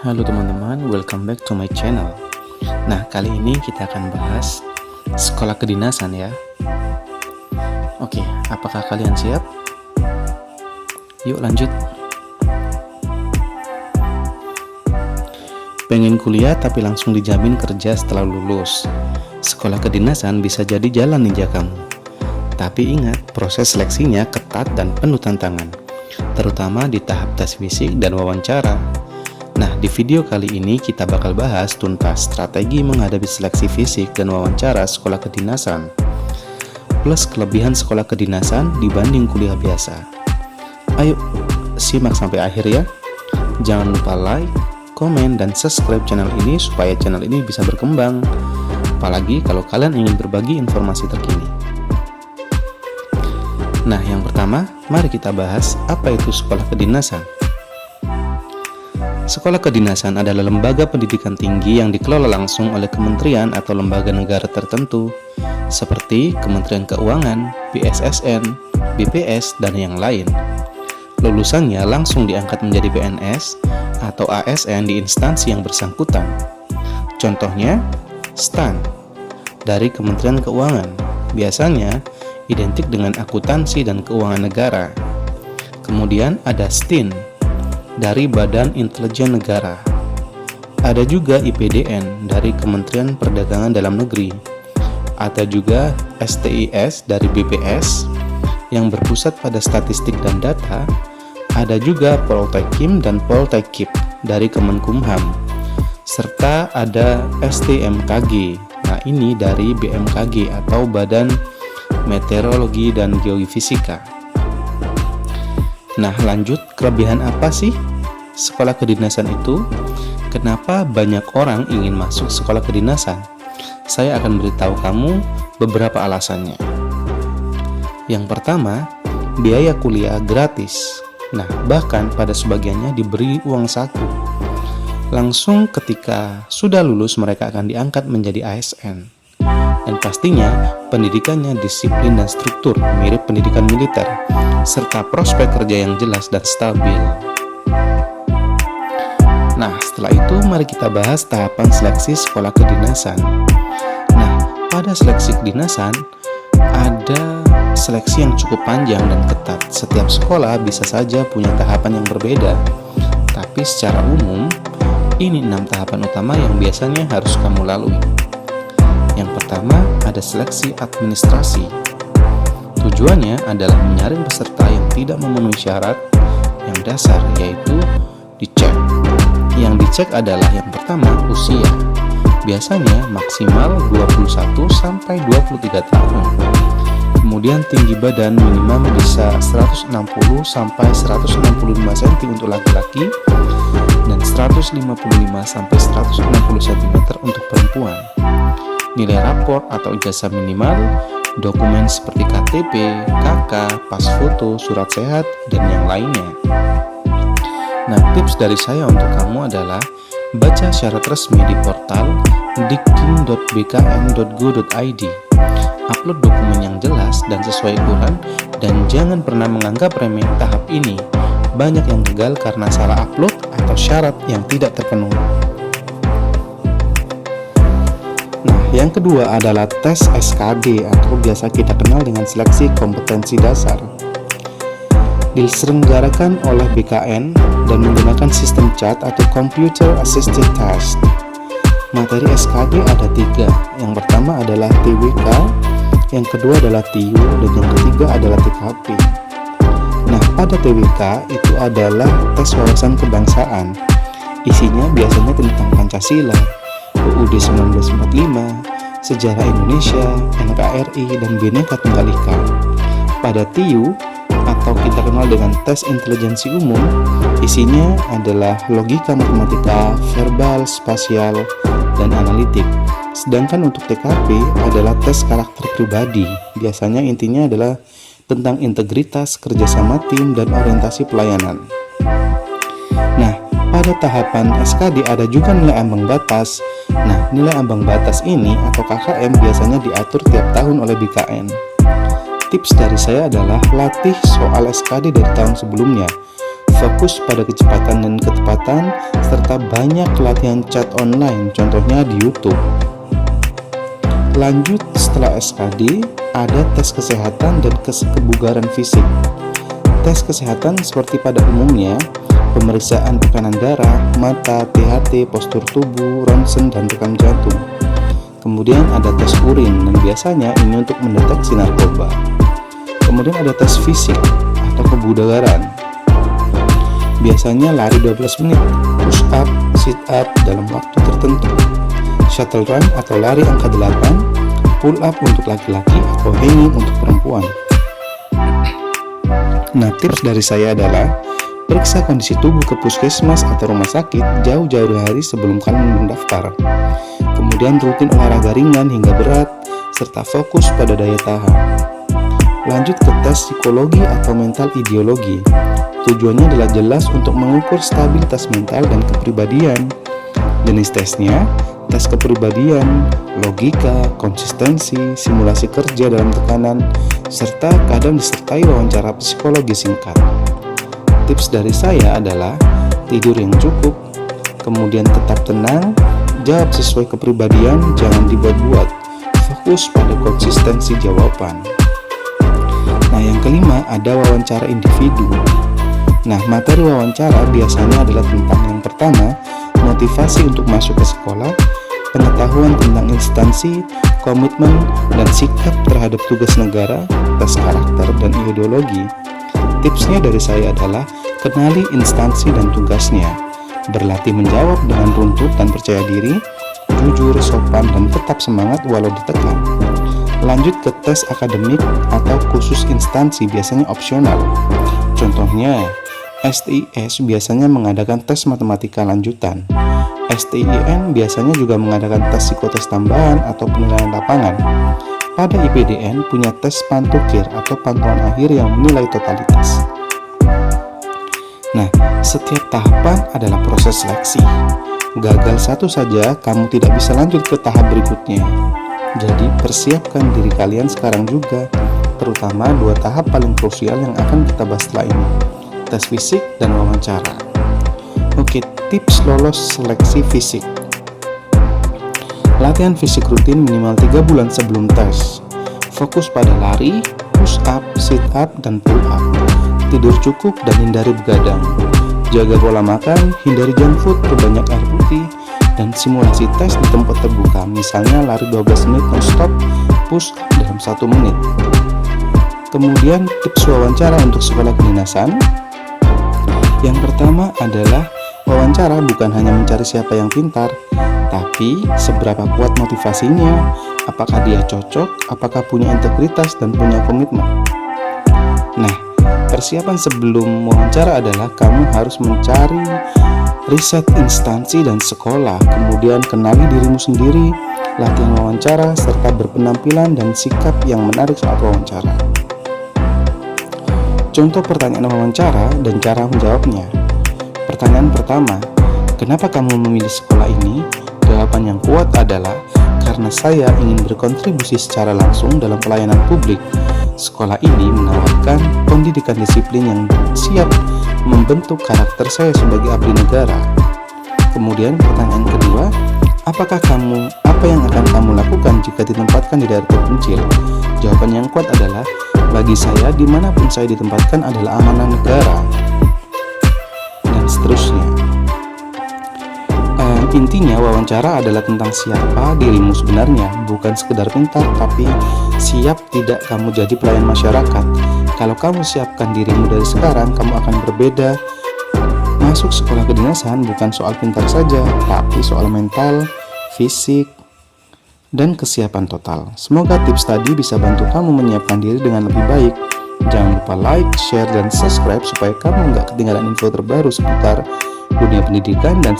Halo teman-teman, welcome back to my channel. Nah, kali ini kita akan bahas sekolah kedinasan ya. Oke, apakah kalian siap? Yuk lanjut. Pengen kuliah tapi langsung dijamin kerja setelah lulus. Sekolah kedinasan bisa jadi jalan ninja kamu. Tapi ingat, proses seleksinya ketat dan penuh tantangan, terutama di tahap tes fisik dan wawancara. Nah, di video kali ini kita bakal bahas tuntas strategi menghadapi seleksi fisik dan wawancara sekolah kedinasan, plus kelebihan sekolah kedinasan dibanding kuliah biasa. Ayo, simak sampai akhir ya. Jangan lupa like, komen, dan subscribe channel ini supaya channel ini bisa berkembang. Apalagi kalau kalian ingin berbagi informasi terkini. Nah, yang pertama, mari kita bahas apa itu sekolah kedinasan. Sekolah kedinasan adalah lembaga pendidikan tinggi yang dikelola langsung oleh kementerian atau lembaga negara tertentu, seperti Kementerian Keuangan, BSSN, BPS, dan yang lain. Lulusannya langsung diangkat menjadi PNS atau ASN di instansi yang bersangkutan. Contohnya, STAN dari Kementerian Keuangan, biasanya identik dengan akuntansi dan keuangan negara. Kemudian ada STIN dari Badan Intelijen Negara. Ada juga IPDN dari Kementerian Perdagangan Dalam Negeri. Ada juga STIS dari BPS yang berpusat pada statistik dan data. Ada juga Poltekim dan Poltekip dari Kemenkumham. Serta ada STMKG. Nah, ini dari BMKG atau Badan Meteorologi dan Geofisika. Nah, lanjut, kelebihan apa sih sekolah kedinasan itu? Kenapa banyak orang ingin masuk sekolah kedinasan? Saya akan beritahu kamu beberapa alasannya. Yang pertama, biaya kuliah gratis. Nah, bahkan pada sebagiannya diberi uang saku. Langsung ketika sudah lulus mereka akan diangkat menjadi ASN. Dan pastinya pendidikannya disiplin dan struktur, mirip pendidikan militer, serta prospek kerja yang jelas dan stabil. Nah, setelah itu mari kita bahas tahapan seleksi sekolah kedinasan. Nah, pada seleksi kedinasan ada seleksi yang cukup panjang dan ketat. Setiap sekolah bisa saja punya tahapan yang berbeda. Tapi secara umum, ini 6 tahapan utama yang biasanya harus kamu lalui. Yang pertama, ada seleksi administrasi. Tujuannya adalah menyaring peserta yang tidak memenuhi syarat yang dasar, yaitu dicek. Yang dicek adalah yang pertama, usia. Biasanya maksimal 21 sampai 23 tahun. Kemudian tinggi badan minimal bisa 160 sampai 165 cm untuk laki-laki dan 155 sampai 160 cm untuk perempuan. Nilai rapor atau ijazah minimal, dokumen seperti KTP, KK, pas foto, surat sehat, dan yang lainnya. Nah, tips dari saya untuk kamu adalah baca syarat resmi di portal dikkim.bkn.go.id. Upload dokumen yang jelas dan sesuai ukuran, dan jangan pernah menganggap remeh tahap ini. Banyak yang gagal karena salah upload atau syarat yang tidak terpenuhi. Yang kedua adalah tes SKD atau biasa kita kenal dengan seleksi kompetensi dasar. Diselenggarakan oleh BKN dan menggunakan sistem CAT atau Computer Assisted Test. Materi SKD ada 3. Yang pertama adalah TWK, yang kedua adalah TIU, dan yang ketiga adalah TKP. Nah, pada TWK itu adalah tes wawasan kebangsaan. Isinya biasanya tentang Pancasila, UUD 1945, sejarah Indonesia, NKRI, dan Bhinneka Tunggal Ika. Pada TIU atau kita kenal dengan tes intelijensi umum, isinya adalah logika, matematika, verbal, spasial, dan analitik. Sedangkan untuk TKP adalah tes karakter pribadi. Biasanya intinya adalah tentang integritas, kerjasama tim, dan orientasi pelayanan. Nah, pada tahapan SKD ada juga nilai ambang batas. Nah, nilai ambang batas ini atau KKM biasanya diatur tiap tahun oleh BKN. Tips dari saya adalah latih soal SKD dari tahun sebelumnya. fokus pada kecepatan dan ketepatan, serta banyak pelatihan chat online, contohnya di YouTube. Lanjut setelah SKD, ada tes kesehatan dan kebugaran fisik. Tes kesehatan seperti pada umumnya, pemeriksaan tekanan darah, mata, THT, postur tubuh, ronsen, dan rekam jantung. Kemudian ada tes urin, dan biasanya ini untuk mendeteksi narkoba. Kemudian ada tes fisik atau kebugaran. Biasanya lari 12 menit, push up, sit up dalam waktu tertentu, shuttle run atau lari angka 8, pull up untuk laki-laki atau hanging untuk perempuan. Nah, tips dari saya adalah periksa kondisi tubuh ke puskesmas atau rumah sakit jauh-jauh hari sebelum kalian mendaftar. Kemudian rutin olahraga ringan hingga berat, serta fokus pada daya tahan. Lanjut ke tes psikologi atau mental ideologi. Tujuannya adalah jelas untuk mengukur stabilitas mental dan kepribadian. Jenis tesnya, tes kepribadian, logika, konsistensi, simulasi kerja dalam tekanan, serta kadang disertai wawancara psikologi singkat. Tips dari saya adalah tidur yang cukup, kemudian tetap tenang, jawab sesuai kepribadian, jangan dibuat-buat, fokus pada konsistensi jawaban. Nah, yang kelima ada wawancara individu. Nah, materi wawancara biasanya adalah tentang yang pertama, motivasi untuk masuk ke sekolah, pengetahuan tentang instansi, komitmen, dan sikap terhadap tugas negara, tes karakter, dan ideologi. Tipsnya dari saya adalah kenali instansi dan tugasnya, berlatih menjawab dengan runtut dan percaya diri, jujur, sopan, dan tetap semangat walau ditekan. Lanjut ke tes akademik atau khusus instansi, biasanya opsional. Contohnya, STIS biasanya mengadakan tes matematika lanjutan. STIN biasanya juga mengadakan tes psikotes tambahan atau penilaian lapangan. Pada IPDN punya tes pantukir atau pantauan akhir yang menilai totalitas. Nah, setiap tahapan adalah proses seleksi. Gagal satu saja, kamu tidak bisa lanjut ke tahap berikutnya. Jadi, persiapkan diri kalian sekarang juga, terutama 2 tahap paling krusial yang akan kita bahas setelah ini, tes fisik dan wawancara. Oke, tips lolos seleksi fisik. Latihan fisik rutin minimal 3 bulan sebelum tes. Fokus pada lari, push up, sit up, dan pull up. Tidur cukup dan hindari begadang. Jaga pola makan, hindari junk food, perbanyak air putih, dan simulasi tes di tempat terbuka, misalnya lari 12 menit non-stop, push up dalam 1 menit. Kemudian tips wawancara untuk sekolah kedinasan. Yang pertama adalah wawancara bukan hanya mencari siapa yang pintar, tapi seberapa kuat motivasinya, apakah dia cocok, apakah punya integritas dan punya komitmen. Nah, persiapan sebelum wawancara adalah kamu harus mencari riset instansi dan sekolah, kemudian kenali dirimu sendiri, latihan wawancara, serta berpenampilan dan sikap yang menarik saat wawancara. Contoh pertanyaan wawancara dan cara menjawabnya. Pertanyaan pertama, kenapa kamu memilih sekolah ini? Jawaban yang kuat adalah, karena saya ingin berkontribusi secara langsung dalam pelayanan publik. Sekolah ini menawarkan pendidikan disiplin yang siap membentuk karakter saya sebagai abdi negara. Kemudian pertanyaan kedua, apa yang akan kamu lakukan jika ditempatkan di daerah terpencil? Jawaban yang kuat adalah, bagi saya dimanapun saya ditempatkan adalah amanah negara, dan seterusnya. Intinya wawancara adalah tentang siapa dirimu sebenarnya, bukan sekedar pintar, tapi siap tidak kamu jadi pelayan masyarakat. Kalau kamu siapkan dirimu dari sekarang, kamu akan berbeda. Masuk sekolah kedinasan bukan soal pintar saja, tapi soal mental, fisik, dan kesiapan total. Semoga tips tadi bisa bantu kamu menyiapkan diri dengan lebih baik. Jangan lupa like, share, dan subscribe supaya kamu nggak ketinggalan info terbaru seputar dunia pendidikan dan